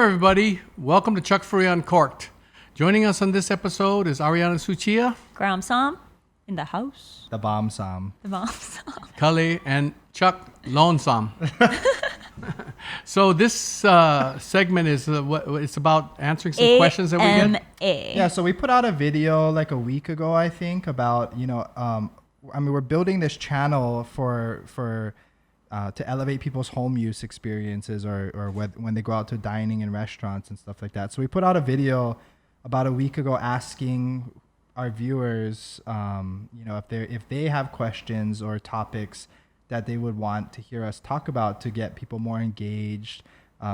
everybody. Welcome to Chuck Furuya Uncorked. Joining us on this episode is Ariana Suchia, Graham Sam in the house. The Bomb Sam. The mom Sam. Kali, and Chuck Lone Sam. So this segment is it's about answering some questions that we get. Yeah, so we put out a video like a week ago, I think, about, we're building this channel for to elevate people's home use experiences or when they go out to dining in restaurants and stuff like that. So we put out a video about a week ago asking our viewers, if they have questions or topics that they would want to hear us talk about to get people more engaged,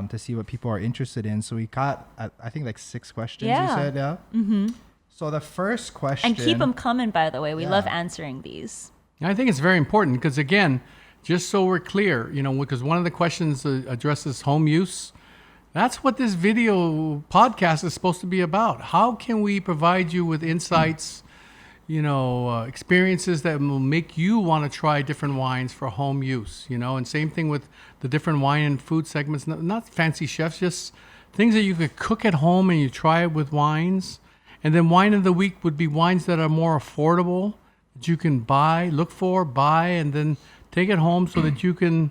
to see what people are interested in. So we got, I think, like 6 questions, you said, yeah? Mm-hmm. So the first question... And keep them coming, by the way. We love answering these. I think it's very important because, again, just so we're clear, because one of the questions addresses home use. That's what this video podcast is supposed to be about. How can we provide you with insights, experiences that will make you want to try different wines for home use, and same thing with the different wine and food segments, not fancy chefs, just things that you could cook at home and you try it with wines. And then wine of the week would be wines that are more affordable, that you can buy, and then take it home so that you can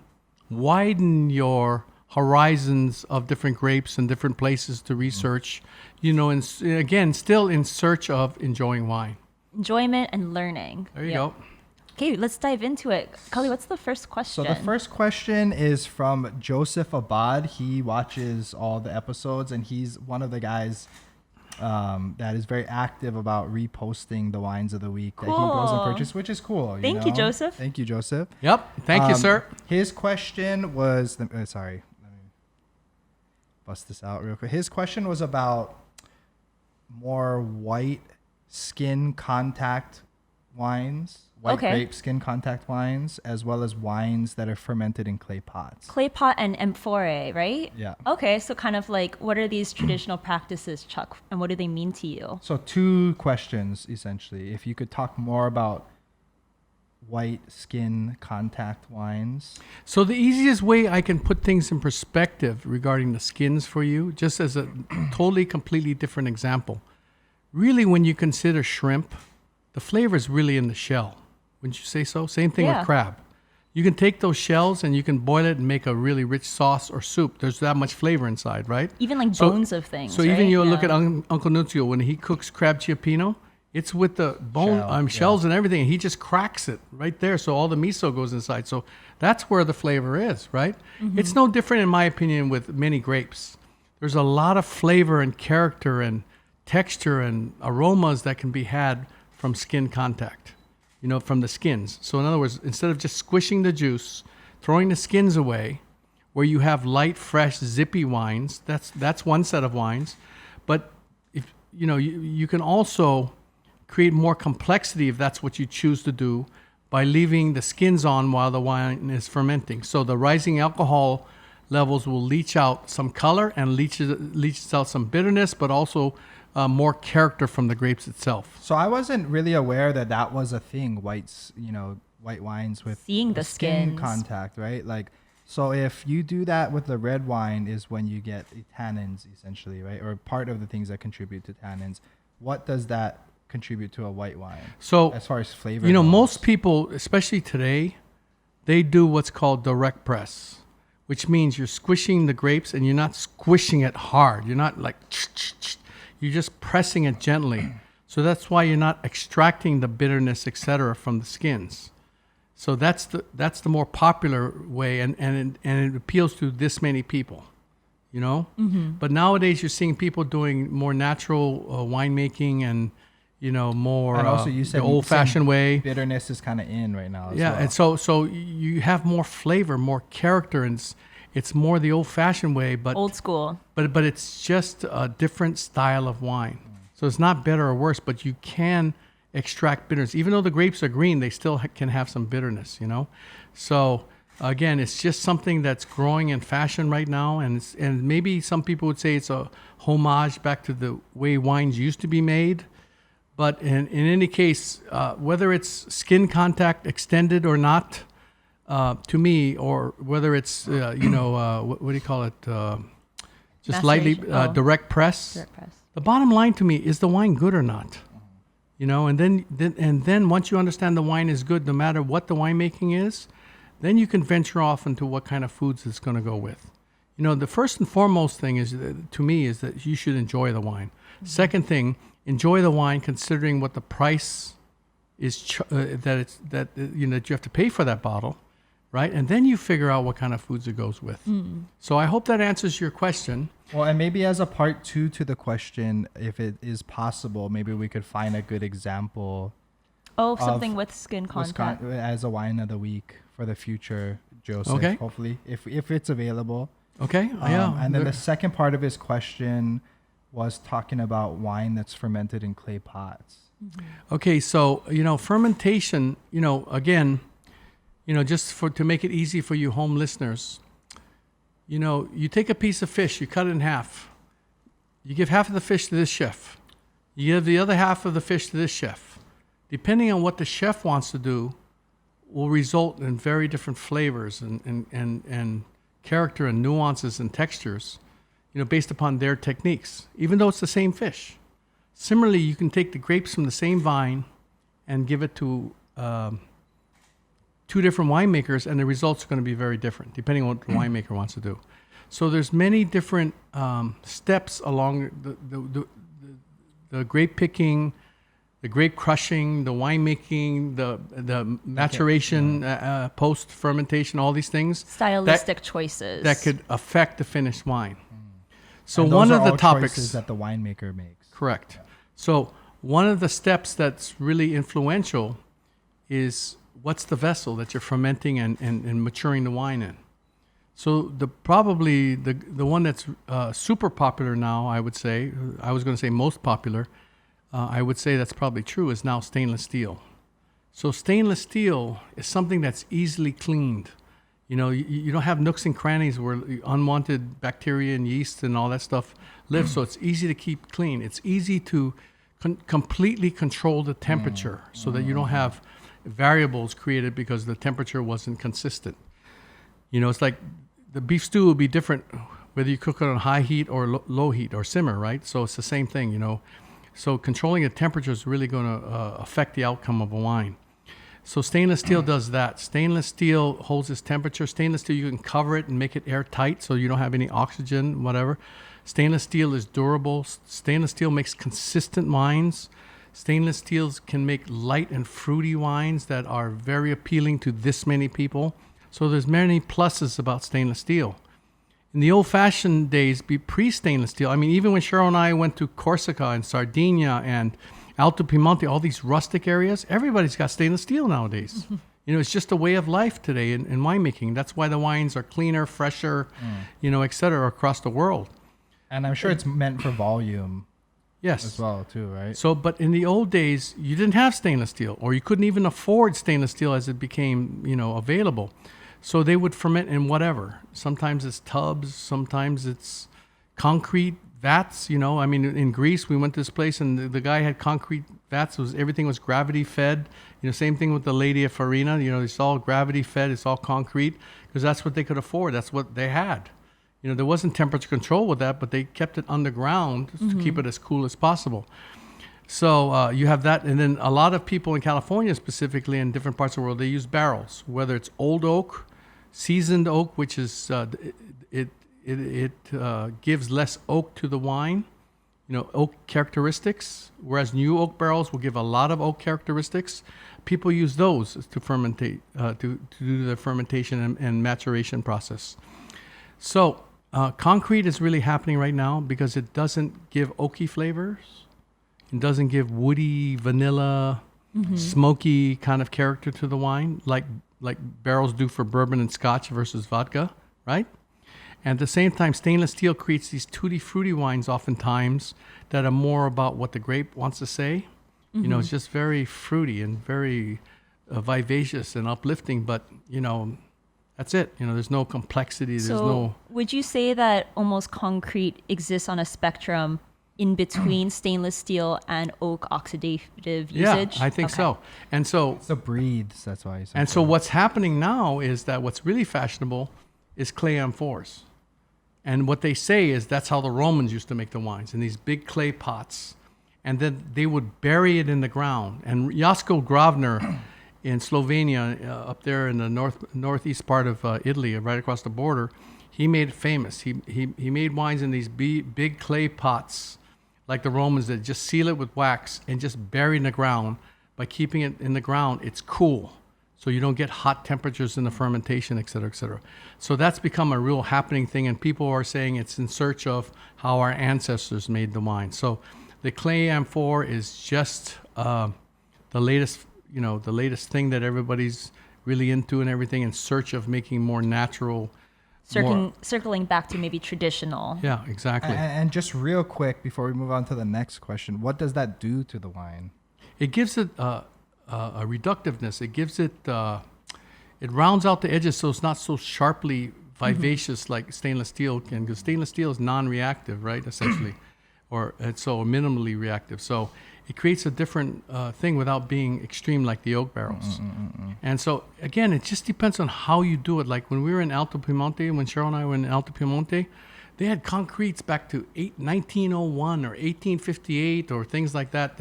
widen your horizons of different grapes and different places to research, and again, still in search of enjoying wine. Enjoyment and learning. There you go. Okay, let's dive into it. Kali, what's the first question? So the first question is from Joseph Abad. He watches all the episodes, and he's one of the guys that is very active about reposting the wines of the week that he goes and purchases, which is cool. Thank you, Joseph. Thank you, Joseph. Yep. Thank you, sir. His question was, sorry, let me bust this out real quick. His question was about more white skin contact wines, grape skin contact wines, as well as wines that are fermented in clay pots. Clay pot and amphore, right? Yeah. Okay, so kind of like, what are these traditional practices, Chuck, and what do they mean to you? So 2 questions, essentially. If you could talk more about white skin contact wines. So the easiest way I can put things in perspective regarding the skins for you, just as a totally, completely different example. Really, when you consider shrimp, the flavor is really in the shell. Wouldn't you say so? Same thing with crab. You can take those shells and you can boil it and make a really rich sauce or soup. There's that much flavor inside, right? Even like bones of things. So even you look at Uncle Nunzio, when he cooks crab ciappino, it's with the bone shells and everything, and he just cracks it right there. So all the miso goes inside. So that's where the flavor is, right? Mm-hmm. It's no different, in my opinion, with many grapes. There's a lot of flavor and character and texture and aromas that can be had from skin contact, from the skins. So in other words, instead of just squishing the juice, throwing the skins away, where you have light, fresh, zippy wines, that's one set of wines. But if you can also create more complexity if that's what you choose to do by leaving the skins on while the wine is fermenting. So the rising alcohol levels will leach out some color and leaches out some bitterness, but also more character from the grapes itself. So I wasn't really aware that was a thing. White wines with seeing the skin contact, right? Like, so if you do that with the red wine, is when you get tannins, essentially, right? Or part of the things that contribute to tannins. What does that contribute to a white wine? So as far as flavor, most people, especially today, they do what's called direct press, which means you're squishing the grapes and you're not squishing it hard. You're not like. You're just pressing it gently. So that's why you're not extracting the bitterness, etc., from the skins. So that's the more popular way, and it appeals to this many people, Mm-hmm. But nowadays you're seeing people doing more natural winemaking and more and also you said the old-fashioned way. Bitterness is kind of in right now. As well. And so you have more flavor, more character, and it's more the old-fashioned way, but old school. But it's just a different style of wine. So it's not better or worse, but you can extract bitterness. Even though the grapes are green, they still can have some bitterness, So again, it's just something that's growing in fashion right now, and maybe some people would say it's a homage back to the way wines used to be made. But in any case, whether it's skin contact extended or not, to me, or whether it's what do you call it, just lightly Maceration. direct press. Direct press. The bottom line to me, is the wine good or not? And then once you understand the wine is good, no matter what the winemaking is, then you can venture off into what kind of foods it's going to go with. The first and foremost thing to me is that you should enjoy the wine. Mm-hmm. Second thing, enjoy the wine considering what the price is that you have to pay for that bottle, right? And then you figure out what kind of foods it goes with. So I hope that answers your question. Well, and maybe as a part 2 to the question, if it is possible, maybe we could find a good example. Oh, something with skin contact. As a wine of the week for the future, Joseph, okay. Hopefully, if it's available. Okay, And then the second part of his question was talking about wine that's fermented in clay pots. Mm-hmm. Okay, so, fermentation, again, just to make it easy for you home listeners, you take a piece of fish, you cut it in half. You give half of the fish to this chef. You give the other half of the fish to this chef. Depending on what the chef wants to do, will result in very different flavors and character and nuances and textures, based upon their techniques, even though it's the same fish. Similarly, you can take the grapes from the same vine and give it to 2 different winemakers, and the results are going to be very different, depending on what the winemaker wants to do. So there's many different steps along the grape picking, the grape crushing, the winemaking, the maturation, post fermentation, all these things. Stylistic choices that could affect the finished wine. So and one those of are the all topics choices that the winemaker makes. Correct. Yeah. So one of the steps that's really influential is what's the vessel that you're fermenting and maturing the wine in. So probably the one that's super popular now, I would say, I was going to say most popular, I would say that's probably true, is now stainless steel. So stainless steel is something that's easily cleaned. You don't have nooks and crannies where unwanted bacteria and yeast and all that stuff live. So it's easy to keep clean. It's easy to completely control the temperature so that you don't have variables created because the temperature wasn't consistent. It's like the beef stew will be different whether you cook it on high heat or low heat or simmer, right? So it's the same thing, So controlling the temperature is really going to affect the outcome of a wine. So stainless steel does that. Stainless steel holds its temperature. Stainless steel, you can cover it and make it airtight so you don't have any oxygen, whatever. Stainless steel is durable. Stainless steel makes consistent wines. Stainless steels can make light and fruity wines that are very appealing to this many people. So there's many pluses about stainless steel. In the old-fashioned days, pre-stainless steel, even when Cheryl and I went to Corsica and Sardinia and Alto Piemonte, all these rustic areas, everybody's got stainless steel nowadays. It's just a way of life today in winemaking. That's why the wines are cleaner, fresher, et cetera, across the world. And I'm sure it's meant for volume. Yes. As well, too, right? So, but in the old days, you didn't have stainless steel, or you couldn't even afford stainless steel as it became, available. So they would ferment in whatever. Sometimes it's tubs, sometimes it's concrete vats. In Greece, we went to this place and the guy had concrete vats. Everything was gravity fed. Same thing with the lady of Farina. It's all gravity fed. It's all concrete because that's what they could afford. That's what they had. There wasn't temperature control with that, but they kept it underground to keep it as cool as possible. So you have that. And then a lot of people in California specifically and different parts of the world, they use barrels, whether it's old oak, seasoned oak, which is, it gives less oak to the wine, oak characteristics, whereas new oak barrels will give a lot of oak characteristics. People use those to fermentate, to do the fermentation and maturation process. So concrete is really happening right now because it doesn't give oaky flavors. It doesn't give woody, vanilla, smoky kind of character to the wine, like barrels do for bourbon and scotch versus vodka, right? And at the same time, stainless steel creates these tutti frutti wines oftentimes that are more about what the grape wants to say. It's just very fruity and very vivacious and uplifting, but, that's it. There's no complexity. Would you say that almost concrete exists on a spectrum in between stainless steel and oak oxidative usage? Yeah, I think so. And so it's the breeds, that's why. So what's happening now is that what's really fashionable is clay amphores. And what they say is that's how the Romans used to make the wines, in these big clay pots. And then they would bury it in the ground. And Jasko Gravner in Slovenia, up there in the northeast part of Italy, right across the border, he made it famous. He made wines in these big clay pots, like the Romans did, just seal it with wax and just bury it in the ground. By keeping it in the ground, it's cool. So you don't get hot temperatures in the fermentation, et cetera, et cetera. So that's become a real happening thing, and people are saying it's in search of how our ancestors made the wine. So the clay amphor is just the latest thing that everybody's really into and everything, in search of making more natural. Circling back to maybe traditional. Yeah, exactly. And just real quick before we move on to the next question, what does that do to the wine? It gives it a reductiveness. It gives it, it rounds out the edges so it's not so sharply vivacious like stainless steel can, because stainless steel is non-reactive, right, essentially, or it's so minimally reactive. So it creates a different thing without being extreme like the oak barrels. And so, again, it just depends on how you do it. Like when we were in Alto Piemonte, when Cheryl and I were in Alto Piemonte, they had concretes back to 1901 or 1858 or things like that.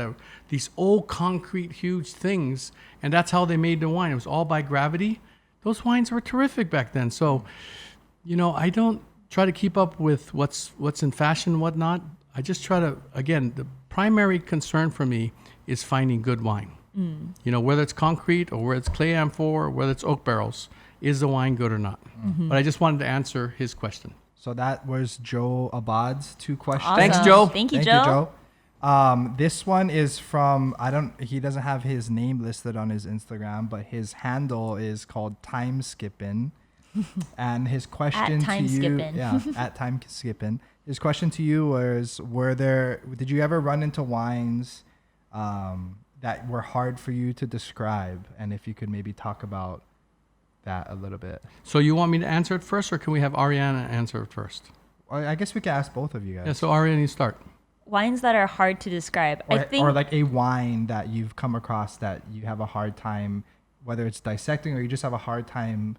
These old concrete, huge things, and that's how they made the wine. It was all by gravity. Those wines were terrific back then. So, I don't try to keep up with what's in fashion and whatnot. I just try to, again, the primary concern for me is finding good wine. Whether it's concrete or whether it's clay amphor or whether it's oak barrels, is the wine good or not? But I just wanted to answer his question. So that was Joe Abad's 2 questions. Awesome. Thanks, Joe. Thank you, Joe. This one is from, he doesn't have his name listed on his Instagram, but his handle is called Time Skippin'. And his question to you, at Time Skippin'. His question to you was, did you ever run into wines that were hard for you to describe? And if you could maybe talk about that a little bit. So you want me to answer it first, or can we have Ariana answer it first? I guess we could ask both of you guys. Yeah, so Ariana, you start. Wines that are hard to describe. Or like a wine that you've come across that you have a hard time, whether it's dissecting or you just have a hard time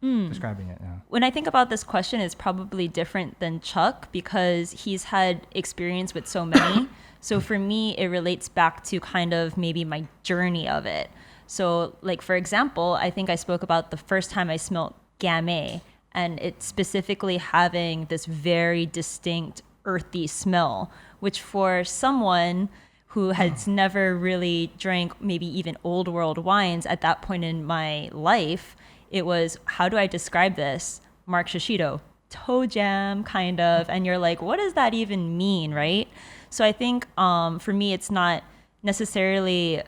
describing it. Yeah. When I think about this question, it's probably different than Chuck because he's had experience with so many. So for me, it relates back to kind of maybe my journey of it. So like, for example, I think I spoke about the first time I smelled Gamay, and it's specifically having this very distinct earthy smell, which for someone who has never really drank maybe even old world wines at that point in my life, it was, how do I describe this? Mark Shishido, toe jam kind of. And you're like, what does that even mean, right? So I think for me, it's not necessarily,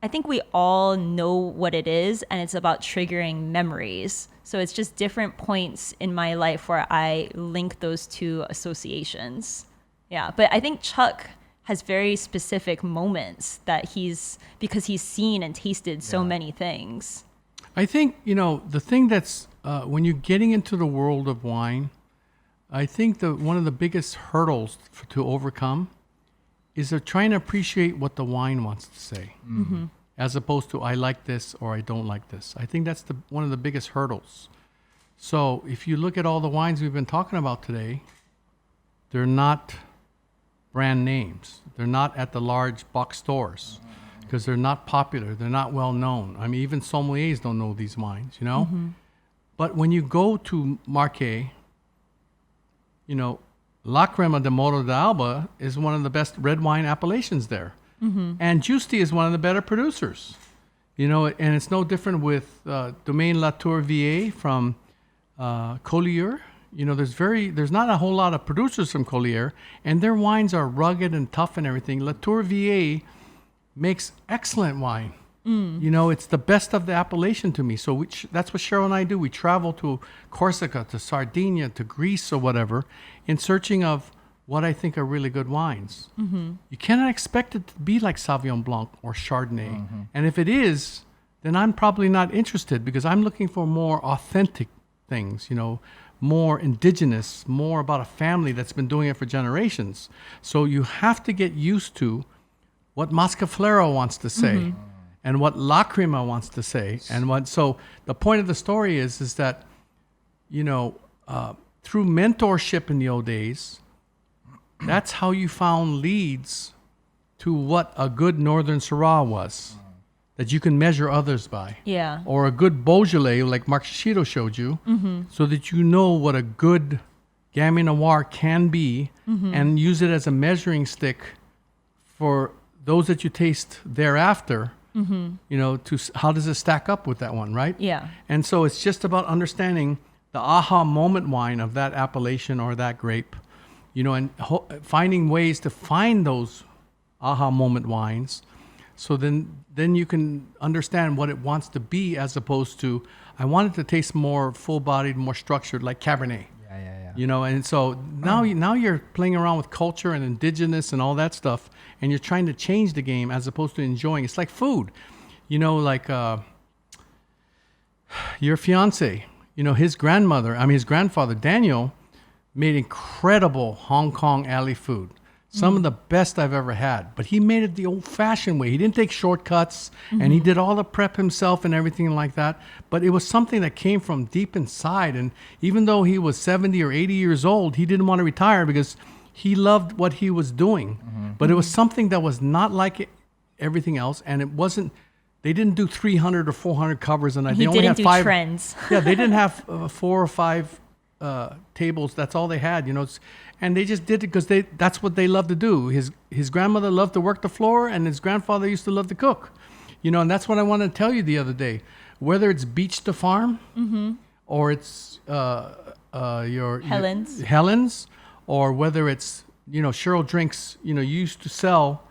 I think we all know what it is, and it's about triggering memories. So it's just different points in my life where I link those two associations. Yeah, but I think Chuck has very specific moments that because he's seen and tasted so many things. I think, the thing that's, when you're getting into the world of wine, I think one of the biggest hurdles to overcome is they're trying to appreciate what the wine wants to say, as opposed to I like this or I don't like this. I think that's one of the biggest hurdles. So if you look at all the wines we've been talking about today, they're not brand names. They're not at the large box stores because they're not popular. They're not well known. I mean, even sommeliers don't know these wines, But when you go to Marquet, La Crema de Moro d'Alba is one of the best red wine appellations there. And Giusti is one of the better producers. And it's no different with Domaine Latour Vieille from Collier. There's not a whole lot of producers from Collier, and their wines are rugged and tough and everything. Latour Vieille makes excellent wine. It's the best of the appellation to me. So that's what Cheryl and I do. We travel to Corsica, to Sardinia, to Greece or whatever, in searching of what I think are really good wines. You cannot expect it to be like Sauvignon Blanc or Chardonnay. And if it is, then I'm probably not interested because I'm looking for more authentic things, more indigenous, more about a family that's been doing it for generations. So you have to get used to what Mascaflero wants to say and what Lacrima wants to say. So the point of the story is that, through mentorship in the old days, that's how you found leads to what a good Northern Syrah was, that you can measure others by. Yeah. Or a good Beaujolais, like Mark Shishido showed you, so that you know what a good Gamay Noir can be, and use it as a measuring stick for those that you taste thereafter. You know, to how does it stack up with that one, right? Yeah. And so it's just about understanding the aha moment wine of that appellation or that grape, you know, and finding ways to find those aha moment wines. So then you can understand what it wants to be, as opposed to, I want it to taste more full-bodied, more structured, like Cabernet. Yeah. You know, and so now you're playing around with culture and indigenous and all that stuff, and you're trying to change the game as opposed to enjoying. It's like food, you know, like your fiance, you know, his grandfather, Daniel, made incredible Hong Kong alley food. Some of the best I've ever had, but he made it the old-fashioned way. He didn't take shortcuts, and he did all the prep himself and everything like that. But it was something that came from deep inside. And even though he was 70 or 80 years old, he didn't want to retire because he loved what he was doing. But it was something that was not like everything else, and it wasn't. They didn't do 300 or 400 covers a night. He they only didn't had do 5 trends. Yeah, they didn't have 4 or 5 tables. That's all they had, you know. And they just did it because that's what they love to do. His grandmother loved to work the floor, and his grandfather used to love to cook. You know, and that's what I wanted to tell you the other day. Whether it's Beach to Farm, or it's your Helen's, or whether it's, you know, Cheryl Drinks, you know, used to sell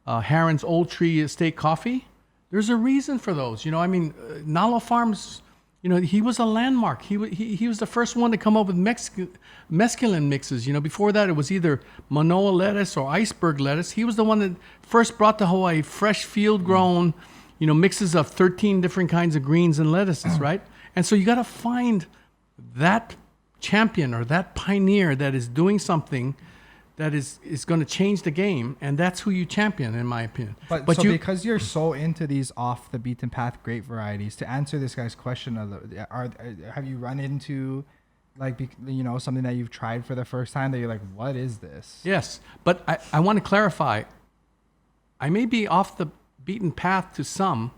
Harron's Old Tree Estate coffee. There's a reason for those. You know, I mean, Nalo Farms, you know, he was a landmark. He was the first one to come up with mescaline mixes. You know, before that, it was either Manoa lettuce or iceberg lettuce. He was the one that first brought to Hawaii fresh field-grown, you know, mixes of 13 different kinds of greens and lettuces, right? And so you got to find that champion or that pioneer that is doing something that is going to change the game, and that's who you champion, in my opinion. But so because you're so into these off the beaten path grape varieties, to answer this guy's question, have you run into, like, you know, something that you've tried for the first time that you're like, what is this? Yes, but I want to clarify. I may be off the beaten path to some,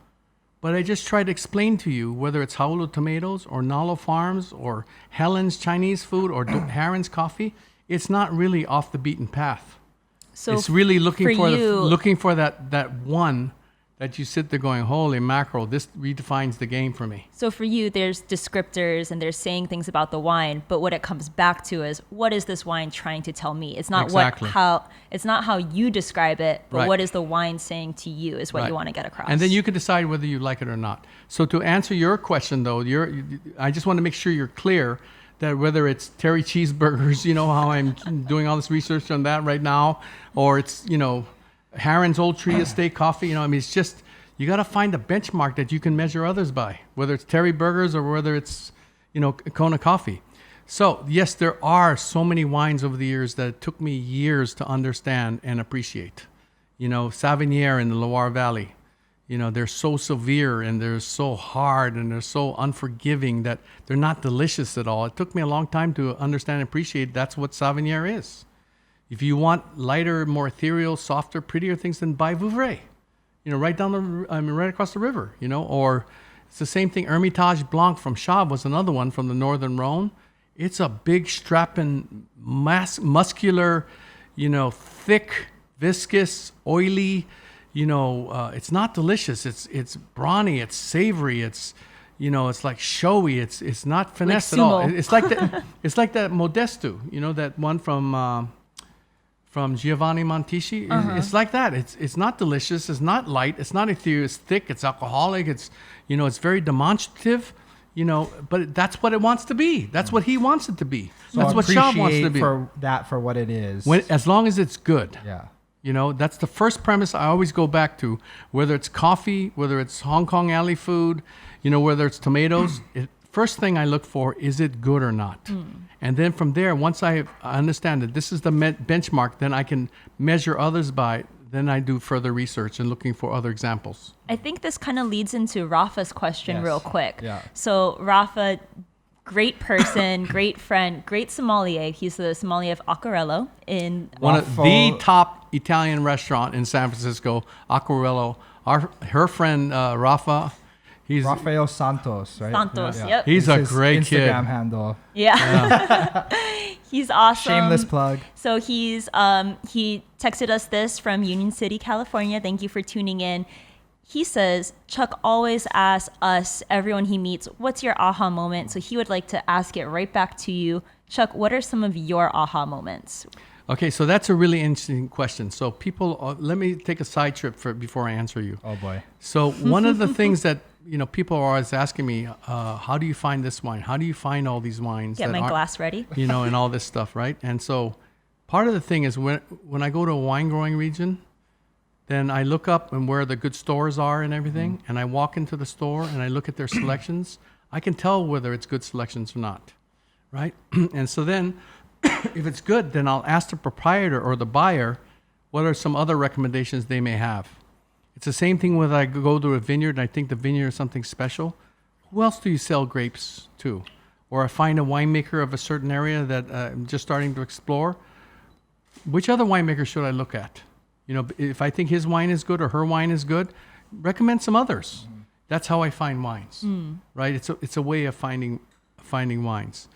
but I just try to explain to you, whether it's Haulu Tomatoes or Nalo Farms or Helen's Chinese food or Harron's Coffee, it's not really off the beaten path. So it's really looking for that one that you sit there going, holy mackerel, this redefines the game for me. So for you, there's descriptors and there's saying things about the wine, but what it comes back to is, what is this wine trying to tell me? It's not it's not how you describe it, but what is the wine saying to you is what you want to get across. And then you can decide whether you like it or not. So to answer your question, though, I just want to make sure you're clear that whether it's Terry Cheeseburgers, you know how I'm doing all this research on that right now, or it's, you know, Harron's Old Tree Estate Coffee, you know, I mean, it's just, you got to find a benchmark that you can measure others by, whether it's Terry Burgers or whether it's, you know, Kona Coffee. So, yes, there are so many wines over the years that it took me years to understand and appreciate. You know, Savinier in the Loire Valley, you know, they're so severe and they're so hard and they're so unforgiving that they're not delicious at all. It took me a long time to understand and appreciate that's what Savinier is. If you want lighter, more ethereal, softer, prettier things, then buy Vouvray. You know, right across the river, you know, or it's the same thing. Hermitage Blanc from Chave was another one from the Northern Rhone. It's a big, strapping, muscular, you know, thick, viscous, oily. You know, it's not delicious. It's brawny. It's savory. It's, you know, it's like showy. It's not finesse at all. It's like that. It's like that Modesto. You know, that one from Giovanni Montici. It's like that. It's not delicious. It's not light. It's not ethereal. It's thick. It's alcoholic. It's, you know, it's very demonstrative. You know, but that's what it wants to be. That's what he wants it to be. So that's what Chave wants to be. For what it is. As long as it's good. Yeah. You know, that's the first premise I always go back to, whether it's coffee, whether it's Hong Kong alley food, you know, whether it's tomatoes. First thing I look for, is it good or not? And then from there, once I understand that this is the benchmark, then I can measure others by, then I do further research and looking for other examples. I think this kind of leads into Rafa's question real quick. Yeah. So Rafa, Great person, great friend, great sommelier. He's the sommelier of Acquarello in One of the top Italian restaurant in San Francisco, Acquarello. Her friend Rafa, he's Rafael Santos, right? Santos. Yep. He's a great kid. Instagram handle. Yeah. He's awesome. Shameless plug. So he texted us this from Union City, California. Thank you for tuning in. He says, Chuck always asks us, everyone he meets, what's your aha moment? So he would like to ask it right back to you. Chuck, what are some of your aha moments? Okay, so that's a really interesting question. So people, let me take a side trip before I answer you. Oh boy. So one of the things that, people are always asking me, how do you find this wine? How do you find all these wines? Get my glass ready. And all this stuff, right? And so part of the thing is when I go to a wine growing region, then I look up and where the good stores are and everything, and I walk into the store and I look at their selections. I can tell whether it's good selections or not, right? And so then if it's good, then I'll ask the proprietor or the buyer what are some other recommendations they may have. It's the same thing when I go to a vineyard and I think the vineyard is something special. Who else do you sell grapes to? Or I find a winemaker of a certain area that I'm just starting to explore. Which other winemaker should I look at? If I think his wine is good or her wine is good, recommend some others. That's how I find wines, right? It's a way of finding wines.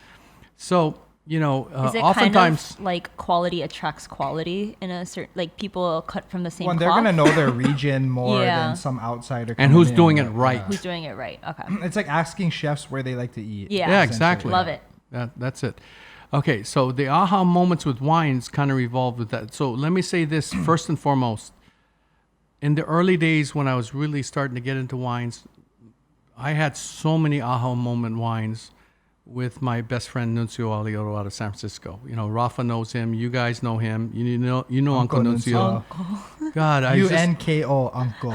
So, is it oftentimes kind of like quality attracts quality in a certain, like people cut from the same Well, cloth? they're gonna know their region more Yeah. than some outsider. And coming who's in. doing it right. Who's doing it right? Okay. It's like asking chefs where they like to eat. Yeah. Yeah, exactly. Love it. That's it. Okay, so the aha moments with wines kind of revolved with that. So let me say this first and foremost. In the early days when I was really starting to get into wines, I had so many aha moment wines with my best friend Nunzio Aliotto out of San Francisco. Rafa knows him. You guys know him. You know Uncle Nunzio. God, UNKO Uncle.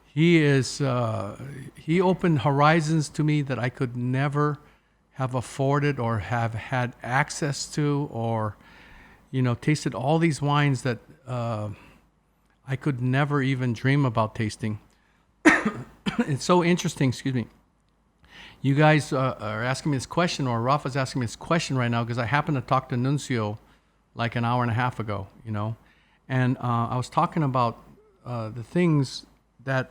He is. He opened horizons to me that I could never have afforded or have had access to, or tasted all these wines that I could never even dream about tasting. It's so interesting. Excuse me. You guys are asking me this question, or Rafa's asking me this question right now because I happened to talk to Nunzio like an hour and a half ago, and I was talking about the things that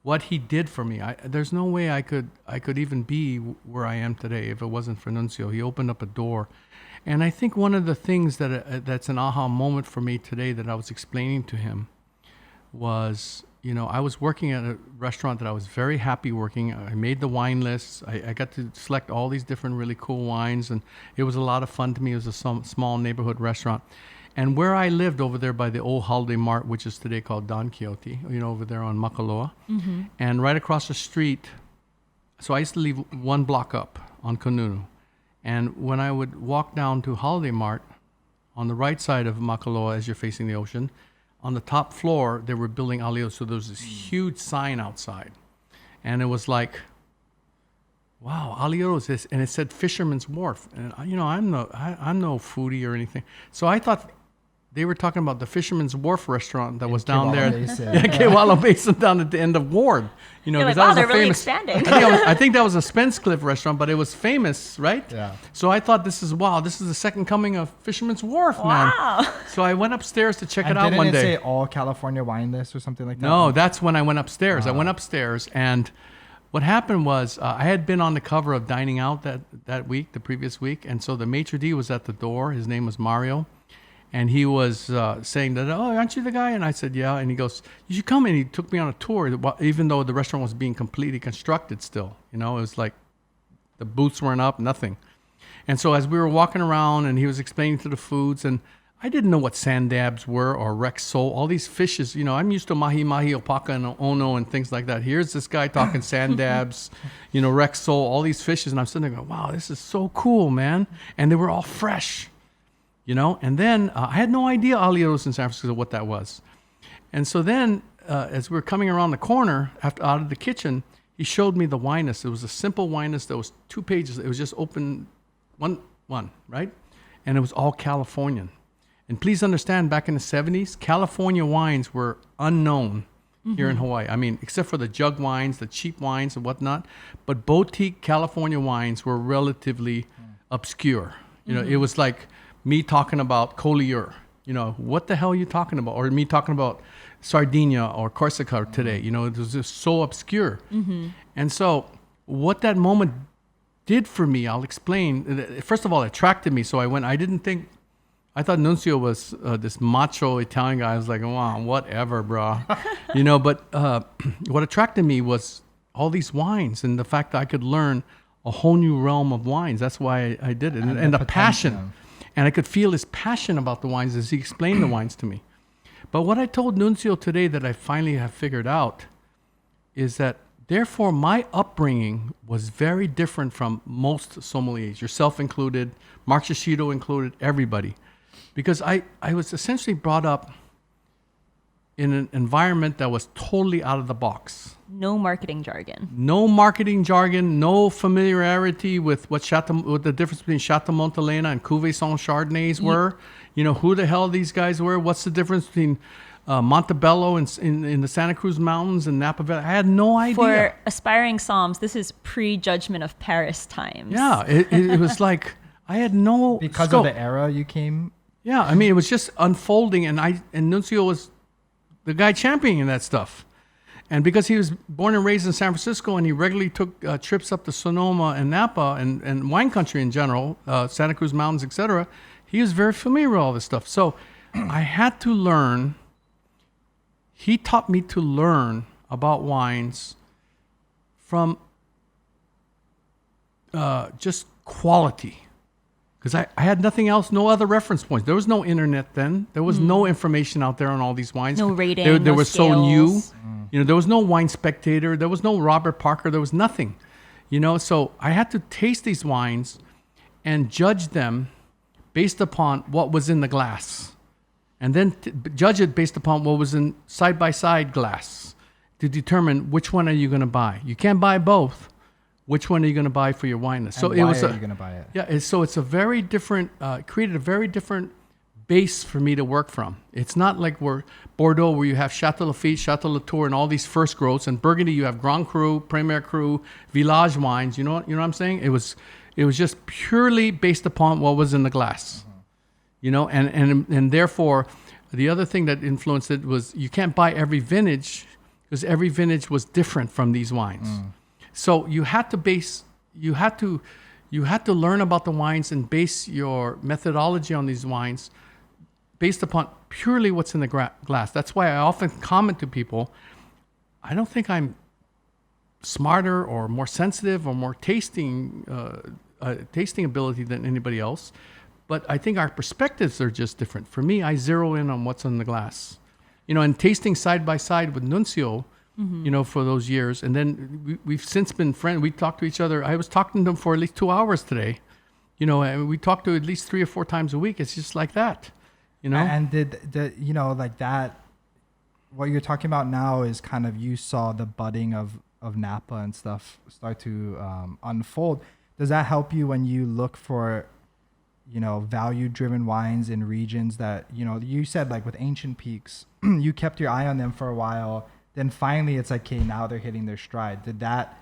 what he did for me. There's no way I could even be where I am today if it wasn't for Nunzio. He opened up a door, and I think one of the things that's an aha moment for me today that I was explaining to him was, I was working at a restaurant that I was very happy working. I made the wine lists. I got to select all these different really cool wines, and it was a lot of fun to me. It was a small neighborhood restaurant. And where I lived over there by the old Holiday Mart, which is today called Don Quixote, over there on Makaloa, and right across the street, so I used to live one block up on Konunu. And when I would walk down to Holiday Mart, on the right side of Makaloa as you're facing the ocean, on the top floor, they were building Alio, so there was this huge sign outside. And it was like, wow, Alio is this, and it said Fisherman's Wharf. And I'm no foodie or anything. So I thought they were talking about the Fisherman's Wharf restaurant that was down there. Kewalo Basin down at the end of Ward. You're like, wow, they're really expanding. I think that was a Spence Cliff restaurant, but it was famous, right? Yeah. So I thought this is the second coming of Fisherman's Wharf, man. Wow. So I went upstairs to check it out didn't one it day. say all California wine list or something like that? No, that's when I went upstairs. I went upstairs, and what happened was I had been on the cover of Dining Out that week, the previous week, and so the maitre d' was at the door. His name was Mario, and he was saying that, oh, aren't you the guy? And I said, yeah. And he goes, you should come. And he took me on a tour, even though the restaurant was being completely constructed still. It was like the booths weren't up, nothing. And so as we were walking around, and he was explaining to the foods, and I didn't know what sandabs were or Rex sole, all these fishes. I'm used to mahi, opaka, and ono and things like that. Here's this guy talking sandabs, Rex sole, all these fishes. And I'm sitting there going, wow, this is so cool, man. And they were all fresh, And then I had no idea Aliotos in San Francisco, what that was. And so then as we were coming around the corner out of the kitchen, he showed me the wine list. It was a simple wine list. There was 2 pages. It was just open one, right? And it was all Californian. And please understand, back in the 70s, California wines were unknown here in Hawaii. I mean, except for the jug wines, the cheap wines and whatnot, but boutique California wines were relatively obscure. You know, it was like me talking about Collier. You know, what the hell are you talking about? Or me talking about Sardinia or Corsica today. You know, it was just so obscure. And so what that moment did for me, I'll explain. First of all, it attracted me. So I went, I thought Nunzio was this macho Italian guy. I was like, wow, whatever, bro. You know, but what attracted me was all these wines and the fact that I could learn a whole new realm of wines. That's why I did it. And the passion. And I could feel his passion about the wines as he explained the wines to me. But what I told Nunzio today that I finally have figured out is that, therefore, my upbringing was very different from most sommeliers, yourself included, Mark Shishido included, everybody. Because I was essentially brought up in an environment that was totally out of the box. No marketing jargon. No marketing jargon, no familiarity with what the difference between Chateau Montelena and Cuvée Saint Chardonnays were. You know, who the hell these guys were. What's the difference between Montebello in the Santa Cruz Mountains and Napa Valley? I had no idea. For aspiring somms, this is pre-Judgment of Paris times. Yeah, it was like I had no because scope. of the era you came. Yeah, I mean, it was just unfolding, and Nunzio was the guy championing that stuff. And because he was born and raised in San Francisco, and he regularly took trips up to Sonoma and Napa and wine country in general, Santa Cruz Mountains, etc., he was very familiar with all this stuff. So I had to learn. He taught me to learn about wines from just quality. Because I had nothing else, no other reference points. There was no internet then. There was no information out there on all these wines. No rating, They no were so new. scales. You know, there was no Wine Spectator. There was no Robert Parker. There was nothing. You know, so I had to taste these wines and judge them based upon what was in the glass. And then judge it based upon what was in side-by-side glass to determine which one are you going to buy. You can't buy both. Which one are you going to buy for your wine list? So why are you going to buy it? Yeah, so it's a very different, created a very different base for me to work from. It's not like Bordeaux, where you have Chateau Lafite, Chateau Latour, and all these first growths. And Burgundy, you have Grand Cru, Premier Cru, Village wines. You know what I'm saying? It was just purely based upon what was in the glass. You know, and therefore, the other thing that influenced it was you can't buy every vintage because every vintage was different from these wines. So you had to learn about the wines and base your methodology on these wines based upon purely what's in the glass. That's why I often comment to people, I don't think I'm smarter or more sensitive or more tasting ability than anybody else, but I think our perspectives are just different. For me, I zero in on what's in the glass. You know, and tasting side by side with Nunzio, you know, for those years. And then we've since been friends. We talk to each other. I was talking to them for at least 2 hours today. You know, and we talk to at least 3 or 4 times a week. It's just like that, you know? And you know, like that, what you're talking about now is kind of, you saw the budding of Napa and stuff start to unfold. Does that help you when you look for, you know, value-driven wines in regions that, you know, you said like with Ancient Peaks, you kept your eye on them for a while. Then finally it's like, okay, now they're hitting their stride. Did that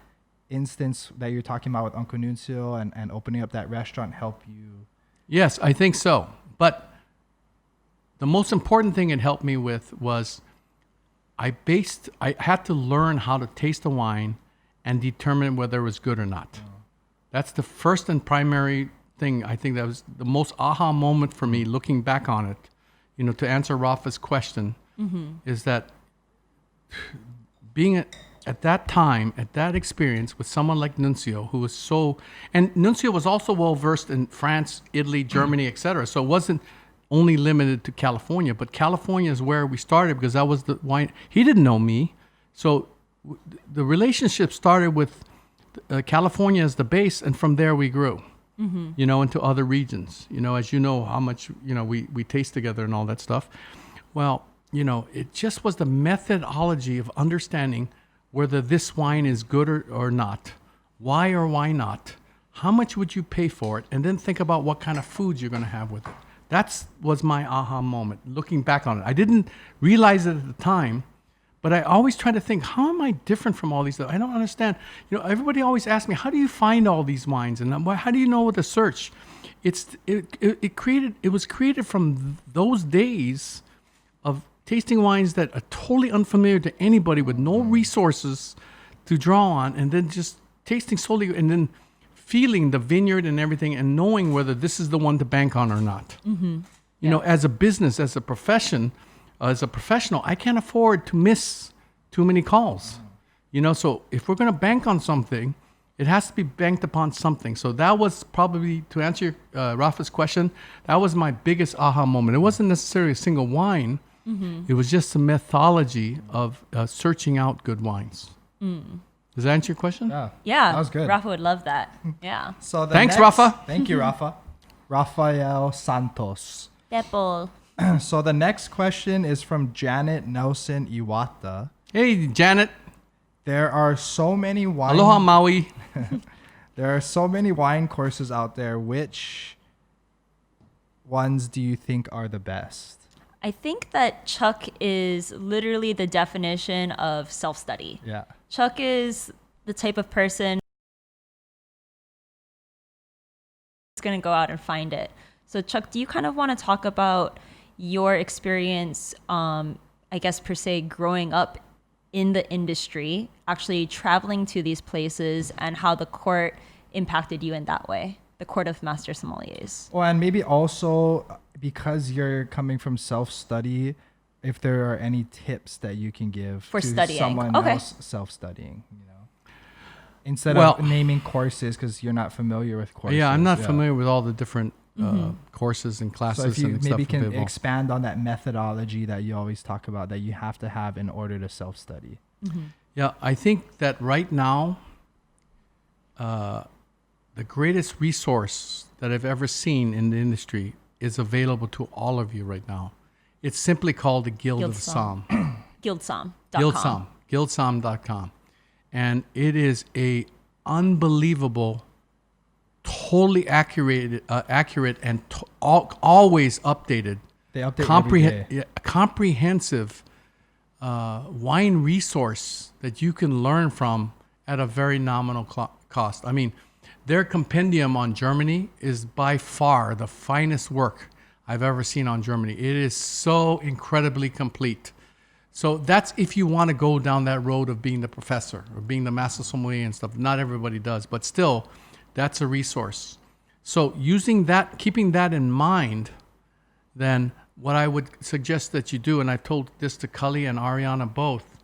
instance that you're talking about with Uncle Nunzio and opening up that restaurant help you? Yes, I think so. But the most important thing it helped me with was I had to learn how to taste a wine and determine whether it was good or not. That's the first and primary thing. I think that was the most aha moment for me looking back on it. You know, to answer Rafa's question, is that being at that time, at that experience with someone like Nunzio, who was and Nunzio was also well versed in France, Italy, Germany, etc. So it wasn't only limited to California, but California is where we started because that was the wine. He didn't know me. So the relationship started with California as the base, and from there we grew, you know, into other regions, you know, as you know, how much, you know, we taste together and all that stuff. Well, you know, it just was the methodology of understanding whether this wine is good or not, why or why not, how much would you pay for it, and then think about what kind of foods you're going to have with it. That was my aha moment, looking back on it. I didn't realize it at the time, But I always try to think, how am I different from all these? I don't understand. Everybody always asks me, how do you find all these wines? And how do you know what to search? It was created from those days of tasting wines that are totally unfamiliar to anybody with no resources to draw on, and then just tasting solely and then feeling the vineyard and everything and knowing whether this is the one to bank on or not. As a business, as a profession, as a professional, I can't afford to miss too many calls. So if we're going to bank on something, it has to be banked upon something. So that was probably, to answer Rafa's question, that was my biggest aha moment. It wasn't necessarily a single wine. It was just a methodology of searching out good wines. Does that answer your question? Yeah. That was good. Rafa would love that. Yeah. So Thanks, Rafa. Thank you, Rafa. Rafael Santos. Depol. So the next question is from Janet Nelson Iwata. Hey, Janet. There are so many wine. Aloha, Maui. There are so many wine courses out there. Which ones do you think are the best? I think that Chuck is literally the definition of self-study. Yeah. Chuck is the type of person who's going to go out and find it. So Chuck, do you kind of want to talk about your experience, I guess per se, growing up in the industry, actually traveling to these places, and how the court impacted you in that way, the Court of Master Sommeliers? Well, and maybe also because you're coming from self-study, if there are any tips that you can give for to studying. someone Okay. else self-studying, instead of naming courses because you're not familiar with courses. Yeah, I'm not familiar with all the different courses and classes. So if you and maybe stuff can available. expand on that methodology that you always talk about that you have to have in order to self-study. Yeah, I think that right now, the greatest resource that I've ever seen in the industry is available to all of you right now. It's simply called the Guild of Somm. Guildsomm.com. Guildsomm.com. And it is a unbelievable, totally accurate and always updated, They update every day. comprehensive wine resource that you can learn from at a very nominal cost. I mean, their compendium on Germany is by far the finest work I've ever seen on Germany. It is so incredibly complete. So that's if you want to go down that road of being the professor or being the master sommelier and stuff. Not everybody does, but still, that's a resource. So using that, keeping that in mind, then what I would suggest that you do, and I've told this to Cully and Ariana both,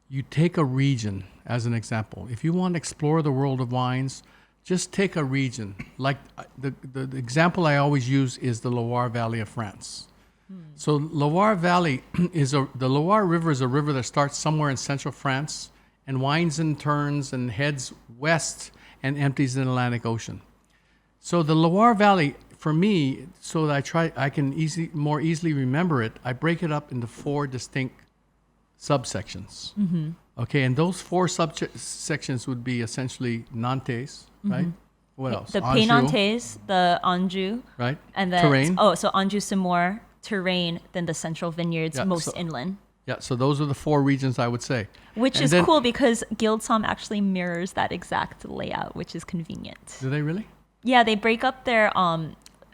you take a region as an example. If you want to explore the world of wines, just take a region. Like the example I always use is the Loire Valley of France. So Loire Valley the Loire River is a river that starts somewhere in central France and winds and turns and heads west and empties in the Atlantic Ocean. So the Loire Valley, for me, so that I can more easily remember it, I break it up into 4 distinct subsections. Okay, and those 4 subsections would be essentially Nantes, right? What else? The Anjou, Pays Nantes, the Anjou, right? and then Touraine. so Anjou, Saumur, Touraine, then the Central Vineyards, inland. Yeah, so those are the 4 regions I would say. Which And is then- cool because Guildsomm actually mirrors that exact layout, which is convenient. Do they really? Yeah, they break up their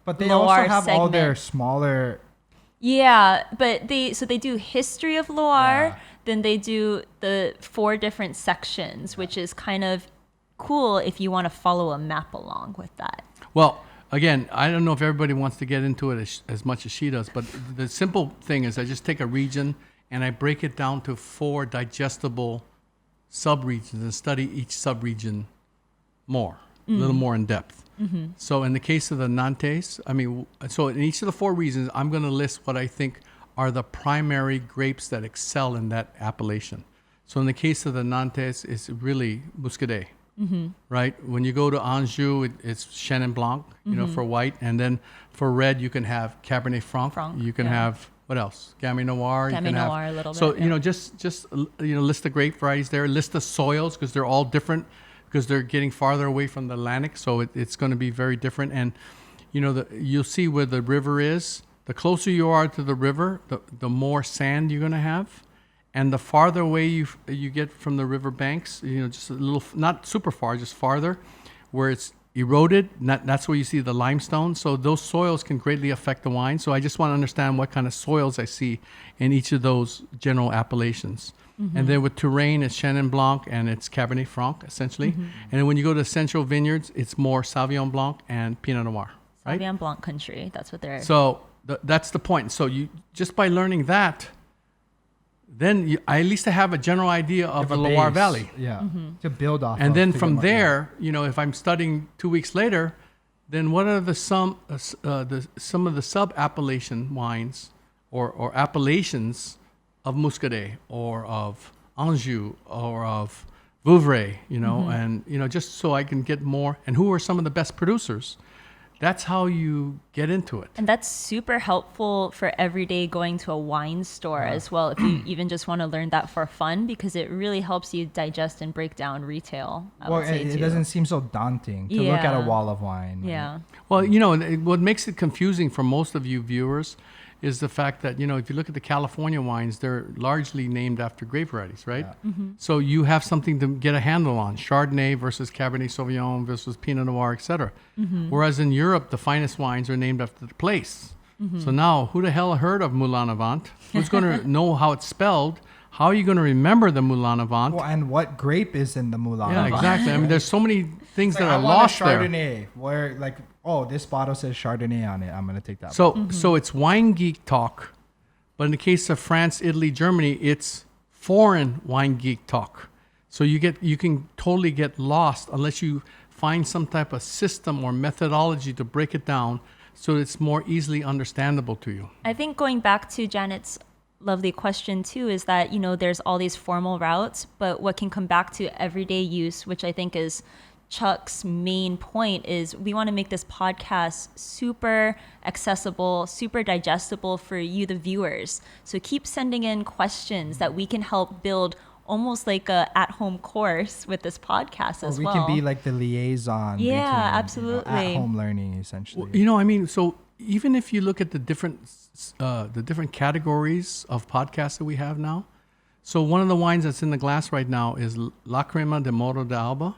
But they Loire also have all their segment. smaller. Yeah, but they do history of Loire, then they do the 4 different sections, which is kind of cool if you want to follow a map along with that. Well, again, I don't know if everybody wants to get into it as much as she does, but the simple thing is I just take a region and I break it down to 4 digestible sub-regions and study each sub-region more, a little more in depth. So in the case of the Nantes, so in each of the 4 regions, I'm going to list what I think are the primary grapes that excel in that appellation. So in the case of the Nantes, it's really Muscadet, right? When you go to Anjou, it's Chenin Blanc, for white. And then for red, you can have Cabernet Franc. You can have, what else? Gamay Noir. Gamay Noir a little bit. So, just list the grape varieties there, list the soils, because they're all different, because they're getting farther away from the Atlantic. So it's going to be very different. And, you'll see where the river is. The closer you are to the river, the more sand you're going to have. And the farther away you get from the river banks, just a little, not super far, just farther, where it's eroded, that's where you see the limestone. So those soils can greatly affect the wine. So I just want to understand what kind of soils I see in each of those general appellations. And then with terrain, it's Chenin Blanc and it's Cabernet Franc, essentially. And then when you go to Central Vineyards, it's more Sauvignon Blanc and Pinot Noir, right? Sauvignon Blanc country, that's what they're... So that's the point. So you just by learning that, then I at least have a general idea of the Loire Valley. Yeah, to build off. And then from there, if I'm studying 2 weeks later, then what are some of the sub-appellation wines or appellations of Muscadet or of Anjou or of Vouvray, and just so I can get more. And who are some of the best producers? That's how you get into it. And that's super helpful for every day going to a wine store as well, if you even just want to learn that for fun, because it really helps you digest and break down retail. It doesn't seem so daunting to look at a wall of wine. Yeah. Well, what makes it confusing for most of you viewers is the fact that, if you look at the California wines, they're largely named after grape varieties, right? Yeah. So you have something to get a handle on, Chardonnay versus Cabernet Sauvignon versus Pinot Noir, etc. Whereas in Europe, the finest wines are named after the place. So now, who the hell heard of Moulin Avant? Who's going to know how it's spelled? How are you going to remember the Moulin Avant? Well, and what grape is in the Moulin Avant? Yeah, exactly. I mean, there's so many things that are lost there. Chardonnay, where this bottle says Chardonnay on it. I'm going to take that. So it's wine geek talk, but in the case of France, Italy, Germany, it's foreign wine geek talk. So you can totally get lost unless you find some type of system or methodology to break it down so it's more easily understandable to you. I think going back to Janet's lovely question too is that, there's all these formal routes, but what can come back to everyday use, which I think is Chuck's main point, is we want to make this podcast super accessible, super digestible for you, the viewers. So keep sending in questions that we can help build almost like a at-home course with this podcast as well. We can be like the liaison. Yeah, between, absolutely. At-home learning, essentially. Well, so even if you look at the different categories of podcasts that we have now, so one of the wines that's in the glass right now is Lacrima de Moro d'Alba.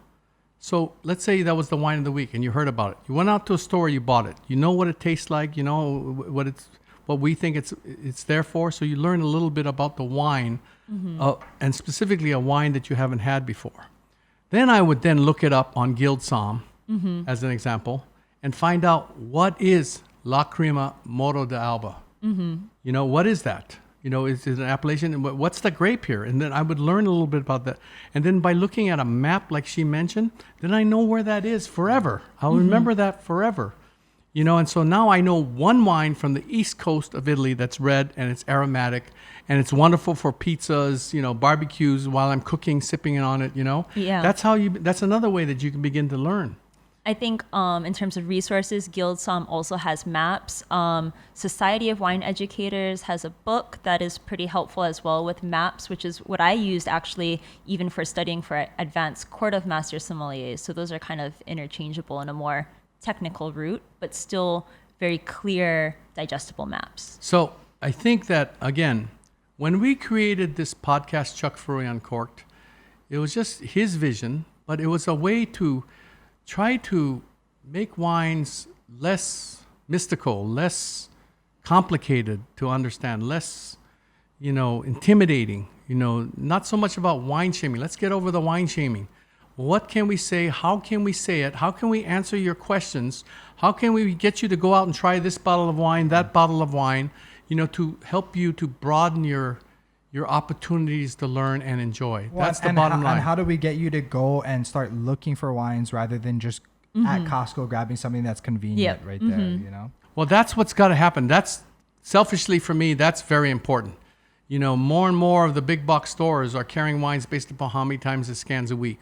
So let's say that was the wine of the week and you heard about it. You went out to a store, you bought it. You know what it tastes like. You know what we think it's there for. So you learn a little bit about the wine, and specifically a wine that you haven't had before. Then I would then look it up on Guild Somm as an example and find out what is Lacrima Moro d'Alba. What is that? Is it an appellation? What's the grape here? And then I would learn a little bit about that. And then by looking at a map, like she mentioned, then I know where that is forever. I'll remember that forever. And so now I know one wine from the east coast of Italy that's red and it's aromatic and it's wonderful for pizzas, barbecues while I'm cooking, sipping on it, Yeah. That's another way that you can begin to learn. I think in terms of resources, Guild Somm also has maps. Society of Wine Educators has a book that is pretty helpful as well with maps, which is what I used actually even for studying for advanced Court of Master Sommeliers. So those are kind of interchangeable in a more technical route, but still very clear, digestible maps. So I think that, again, when we created this podcast, Chuck Furuya Uncorked, it was just his vision, but it was a way to try to make wines less mystical, less complicated to understand, less, intimidating, not so much about wine shaming. Let's get over the wine shaming. What can we say? How can we say it? How can we answer your questions? How can we get you to go out and try this bottle of wine, that bottle of wine, to help you to broaden your opportunities to learn and enjoy. That's the bottom line. And how do we get you to go and start looking for wines rather than just at Costco grabbing something that's convenient right there, Well, that's what's got to happen. That's selfishly for me, that's very important. More and more of the big box stores are carrying wines based upon how many times it scans a week.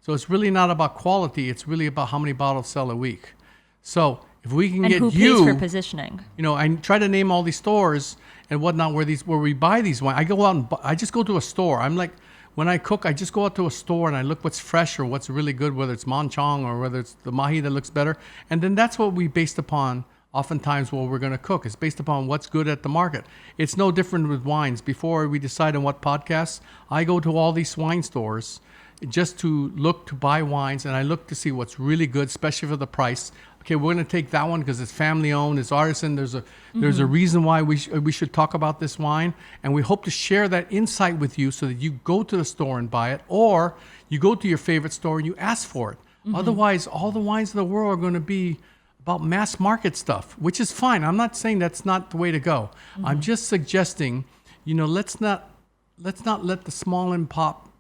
So it's really not about quality. It's really about how many bottles sell a week. So if we can get who pays for positioning? I try to name all these stores and whatnot where we buy these wines. I go out and I just go to a store. I'm like, when I cook, I just go out to a store and I look what's fresh or what's really good, whether it's Manchong or whether it's the Mahi that looks better. And then that's what we based upon oftentimes what we're going to cook. It's based upon what's good at the market. It's no different with wines. Before we decide on what podcasts, I go to all these wine stores just to look to buy wines, and I look to see what's really good, especially for the price. Okay, we're going to take that one because it's family owned, it's artisan. There's a reason why we should talk about this wine, and we hope to share that insight with you so that you go to the store and buy it, or you go to your favorite store and you ask for it. Otherwise, all the wines in the world are going to be about mass market stuff, which is fine. I'm not saying that's not the way to go. I'm just suggesting, let's not let the small and pop.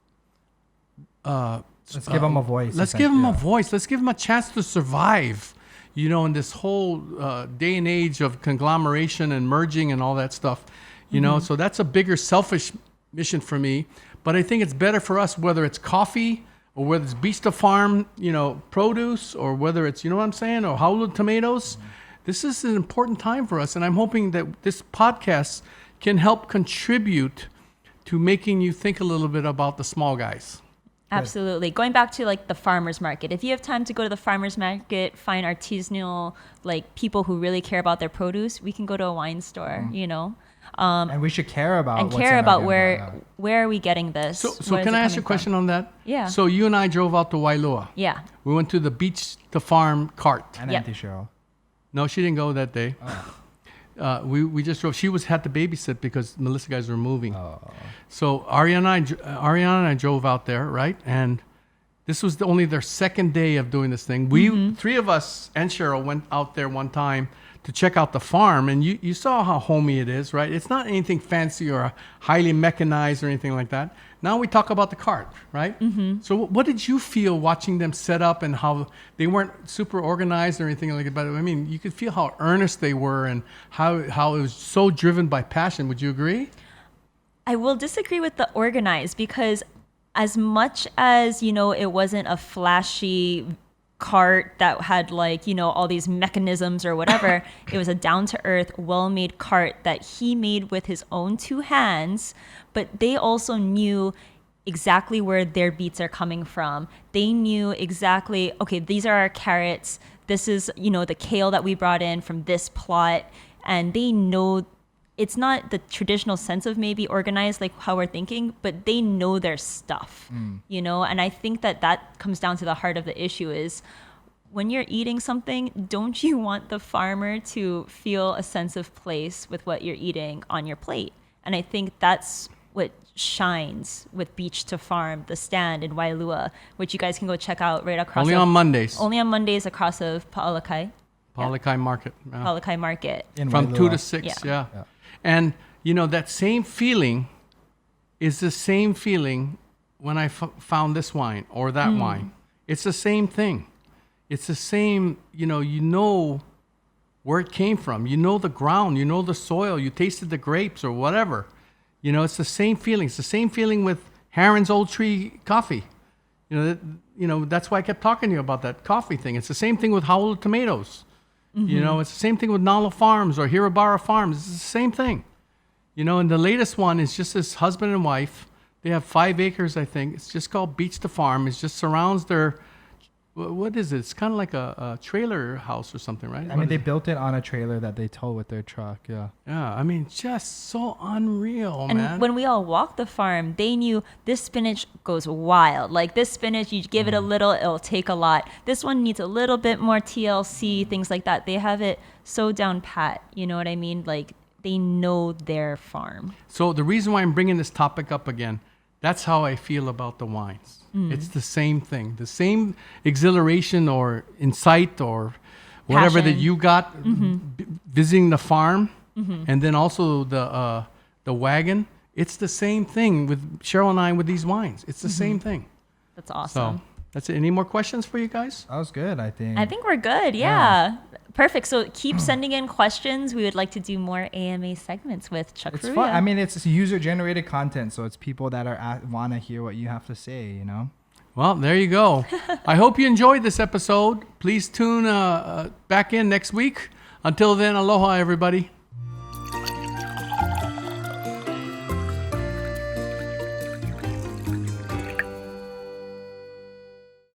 Let's give them a voice. Let's give them a voice. Let's give them a chance to survive. In this whole day and age of conglomeration and merging and all that stuff. So that's a bigger selfish mission for me. But I think it's better for us, whether it's coffee, or whether it's beach to farm, produce, or whether it's, what I'm saying, or Howled tomatoes. This is an important time for us, and I'm hoping that this podcast can help contribute to making you think a little bit about the small guys. Absolutely. Going back to like the farmer's market, if you have time to go to the farmer's market, find artisanal, like people who really care about their produce, we can go to a wine store, and we should care about where are we getting this. So can I ask you a question on that? Yeah. So you and I drove out to Wailua. Yeah. We went to the beach to farm cart. And Auntie Cheryl. No, she didn't go that day. Oh. We just drove. She had to babysit because Melissa guys were moving. Oh. So Ariana and I drove out there, right? And this was only their second day of doing this thing. We three of us and Cheryl went out there one time to check out the farm, and you saw how homey it is, right? It's not anything fancy or highly mechanized or anything like that. Now we talk about the cart, right? So what did you feel watching them set up and how they weren't super organized or anything like that? But I mean, you could feel how earnest they were and how it was so driven by passion. Would you agree? I will disagree with the organized, because as much as, it wasn't a flashy cart that had all these mechanisms or whatever, it was a down-to-earth, well-made cart that he made with his own two hands. But they also knew exactly where their beets are coming from. They knew exactly, okay, these are our carrots. This is, the kale that we brought in from this plot. And they know it's not the traditional sense of maybe organized like how we're thinking, but they know their stuff, and I think that comes down to the heart of the issue is when you're eating something, don't you want the farmer to feel a sense of place with what you're eating on your plate? And I think that's what shines with Beach to Farm, the stand in Wailua, which you guys can go check out right across. On Mondays. Only on Mondays across of Paalakai. Paalakai Market. Yeah. Paalakai Market. From 2 to 6, yeah. And, that same feeling is the same feeling when I found this wine or that wine. It's the same thing. It's the same, where it came from. The ground, the soil. You tasted the grapes or whatever. It's the same feeling. It's the same feeling with Heron's Old Tree coffee. That's why I kept talking to you about that coffee thing. It's the same thing with Howled tomatoes. It's the same thing with Nala Farms or Hirabara Farms. It's the same thing. And the latest one is just this husband and wife. They have 5 acres, I think. It's just called Beach to Farm. It just surrounds their, what is it? It's kind of like a trailer house or something, right? I mean, they built it on a trailer that they tow with their truck, yeah. Yeah, I mean, just so unreal, and man. And when we all walked the farm, they knew this spinach goes wild. Like this spinach, you give it a little, it'll take a lot. This one needs a little bit more TLC, things like that. They have it so down pat, you know what I mean? Like they know their farm. So the reason why I'm bringing this topic up again, that's how I feel about the wines. It's the same thing, the same exhilaration or insight or whatever Passion. that you got visiting the farm, and then also the wagon. It's the same thing with Cheryl and I with these wines. It's the same thing. That's awesome. So that's it. Any more questions for you guys? That was good, I think. I think we're good. Yeah. Perfect. So keep sending in questions. We would like to do more AMA segments with Chuck It's Furuya. fun. I mean, it's user-generated content, so it's people that want to hear what you have to say, Well, there you go. I hope you enjoyed this episode. Please tune back in next week. Until then, aloha, everybody.